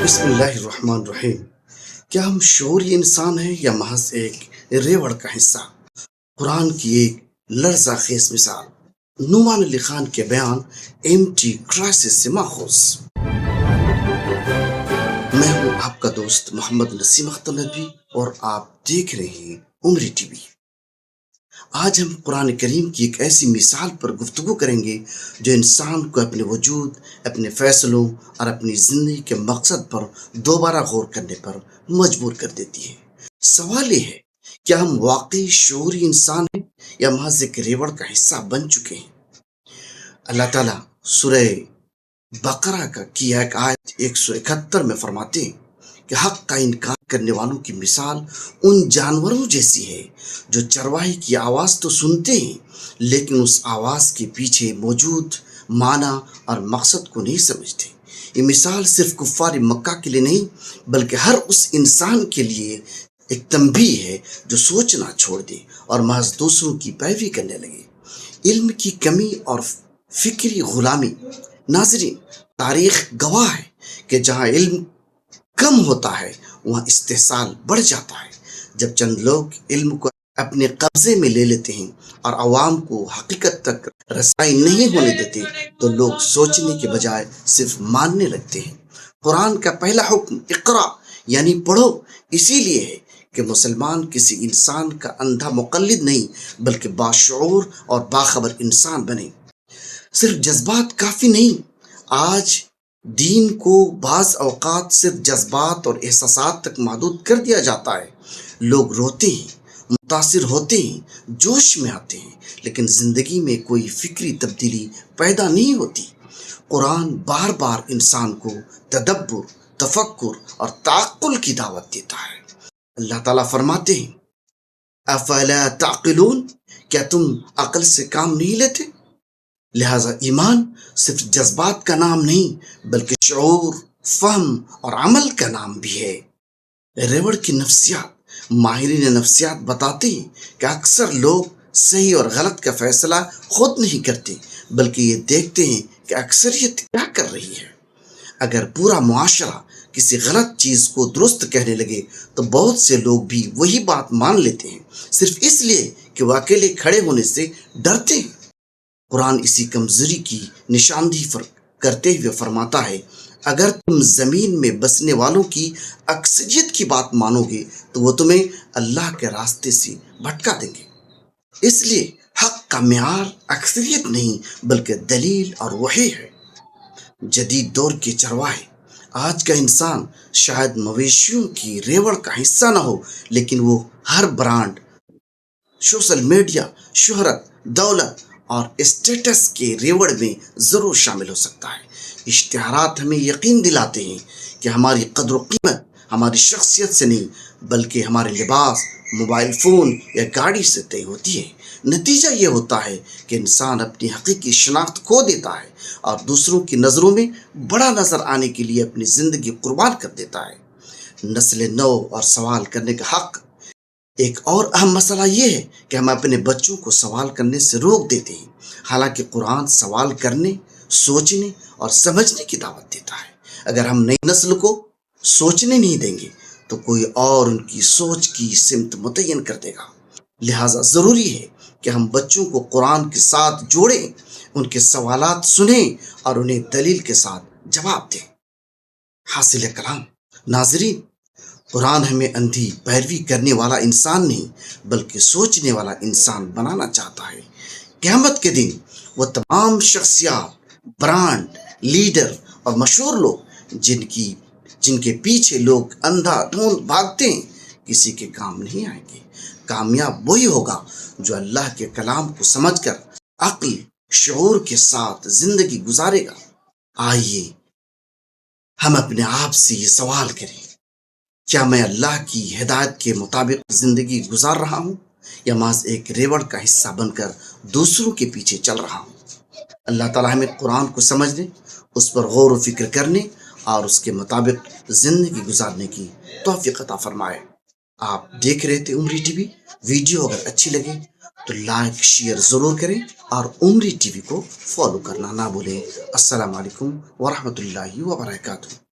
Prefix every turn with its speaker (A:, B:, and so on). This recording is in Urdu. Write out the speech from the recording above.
A: بسم اللہ الرحمن الرحیم۔ کیا ہم شعوری انسان ہیں یا محض ایک ریوڑ کا حصہ؟ قرآن کی ایک لرزہ خیز مثال، نعمان علی خان کے بیان MT کرائسس سے ماخوذ۔ میں ہوں آپ کا دوست محمد نسیم اختر ندوی اور آپ دیکھ رہے ہیں عمری ٹی وی۔ آج ہم قرآن کریم کی ایک ایسی مثال پر گفتگو کریں گے جو انسان کو اپنے وجود، اپنے فیصلوں اور اپنی زندگی کے مقصد پر دوبارہ غور کرنے پر مجبور کر دیتی ہے۔ سوال یہ ہے، کیا ہم واقعی شعوری انسان ہیں یا محض ایک ریوڑ کا حصہ بن چکے ہیں؟ اللہ تعالیٰ سورہ بقرہ کی ایک آیت 171 میں فرماتے ہیں کہ حق کا انکار کرنے والوں کی مثال ان جانوروں جیسی ہے جو چرواہی کی آواز تو سنتے ہیں لیکن اس آواز کے پیچھے موجود معنی اور مقصد کو نہیں سمجھتے۔ یہ مثال صرف کفار مکہ کے لیے نہیں بلکہ ہر اس انسان کے لیے ایک تنبیہ ہے جو سوچنا چھوڑ دے اور محض دوسروں کی پیروی کرنے لگے۔ علم کی کمی اور فکری غلامی۔ ناظرین، تاریخ گواہ ہے کہ جہاں علم کم ہوتا ہے وہاں استحصال بڑھ جاتا ہے۔ جب چند لوگ علم کو اپنے قبضے میں لے لیتے ہیں اور عوام کو حقیقت تک رسائی نہیں ہونے دیتے تو لوگ سوچنے کے بجائے صرف ماننے لگتے ہیں۔ قرآن کا پہلا حکم اقرا یعنی پڑھو اسی لیے ہے کہ مسلمان کسی انسان کا اندھا مقلد نہیں بلکہ باشعور اور باخبر انسان بنے۔ صرف جذبات کافی نہیں۔ آج دین کو بعض اوقات صرف جذبات اور احساسات تک محدود کر دیا جاتا ہے۔ لوگ روتے ہیں، متاثر ہوتے ہیں، جوش میں آتے ہیں، لیکن زندگی میں کوئی فکری تبدیلی پیدا نہیں ہوتی۔ قرآن بار بار انسان کو تدبر، تفکر اور تعقل کی دعوت دیتا ہے۔ اللہ تعالیٰ فرماتے ہیں افلا تعقلون، کیا تم عقل سے کام نہیں لیتے؟ لہذا ایمان صرف جذبات کا نام نہیں بلکہ شعور، فہم اور عمل کا نام بھی ہے۔ ریوڑ کی نفسیات۔ ماہرین نفسیات بتاتے ہیں کہ اکثر لوگ صحیح اور غلط کا فیصلہ خود نہیں کرتے بلکہ یہ دیکھتے ہیں کہ اکثریت کیا کر رہی ہے۔ اگر پورا معاشرہ کسی غلط چیز کو درست کہنے لگے تو بہت سے لوگ بھی وہی بات مان لیتے ہیں صرف اس لیے کہ وہ اکیلے کھڑے ہونے سے ڈرتے ہیں۔ قرآن اسی کمزوری کی نشاندہی کرتے ہوئے فرماتا ہے اگر تم زمین میں بسنے والوں کی اکثریت کی بات مانو گے تو وہ تمہیں اللہ کے راستے سے بھٹکا دیں گے۔ اس لیے حق کا معیار اکثریت نہیں بلکہ دلیل اور وحی ہے۔ جدید دور کے چرواہے۔ آج کا انسان شاید مویشیوں کی ریوڑ کا حصہ نہ ہو لیکن وہ ہر برانڈ، سوشل میڈیا، شہرت، دولت اور اسٹیٹس کے ریوڑ میں ضرور شامل ہو سکتا ہے۔ اشتہارات ہمیں یقین دلاتے ہیں کہ ہماری قدر و قیمت ہماری شخصیت سے نہیں بلکہ ہمارے لباس، موبائل فون یا گاڑی سے طے ہوتی ہے۔ نتیجہ یہ ہوتا ہے کہ انسان اپنی حقیقی شناخت کھو دیتا ہے اور دوسروں کی نظروں میں بڑا نظر آنے کے لیے اپنی زندگی قربان کر دیتا ہے۔ نسل نو اور سوال کرنے کا حق۔ ایک اور اہم مسئلہ یہ ہے کہ ہم اپنے بچوں کو سوال کرنے سے روک دیتے ہیں، حالانکہ قرآن سوال کرنے، سوچنے اور سمجھنے کی دعوت دیتا ہے۔ اگر ہم نئی نسل کو سوچنے نہیں دیں گے تو کوئی اور ان کی سوچ کی سمت متعین کر دے گا۔ لہٰذا ضروری ہے کہ ہم بچوں کو قرآن کے ساتھ جوڑیں، ان کے سوالات سنیں اور انہیں دلیل کے ساتھ جواب دیں۔ حاصل کلام۔ ناظرین، قرآن ہمیں اندھی پیروی کرنے والا انسان نہیں بلکہ سوچنے والا انسان بنانا چاہتا ہے۔ قیامت کے دن وہ تمام شخصیات، برانڈ، لیڈر اور مشہور لوگ جن کے پیچھے لوگ اندھا دھند بھاگتے ہیں کسی کے کام نہیں آئیں گے۔ کامیاب وہی ہوگا جو اللہ کے کلام کو سمجھ کر عقل، شعور کے ساتھ زندگی گزارے گا۔ آئیے ہم اپنے آپ سے یہ سوال کریں، کیا میں اللہ کی ہدایت کے مطابق زندگی گزار رہا ہوں یا محض ایک ریوڑ کا حصہ بن کر دوسروں کے پیچھے چل رہا ہوں؟ اللہ تعالیٰ ہمیں قرآن کو سمجھنے، اس پر غور و فکر کرنے اور اس کے مطابق زندگی گزارنے کی توفیق عطا فرمائے۔ آپ دیکھ رہے تھے عمری ٹی وی۔ ویڈیو اگر اچھی لگے تو لائک شیئر ضرور کریں اور عمری ٹی وی کو فالو کرنا نہ بھولیں۔ السلام علیکم ورحمۃ اللہ وبرکاتہ۔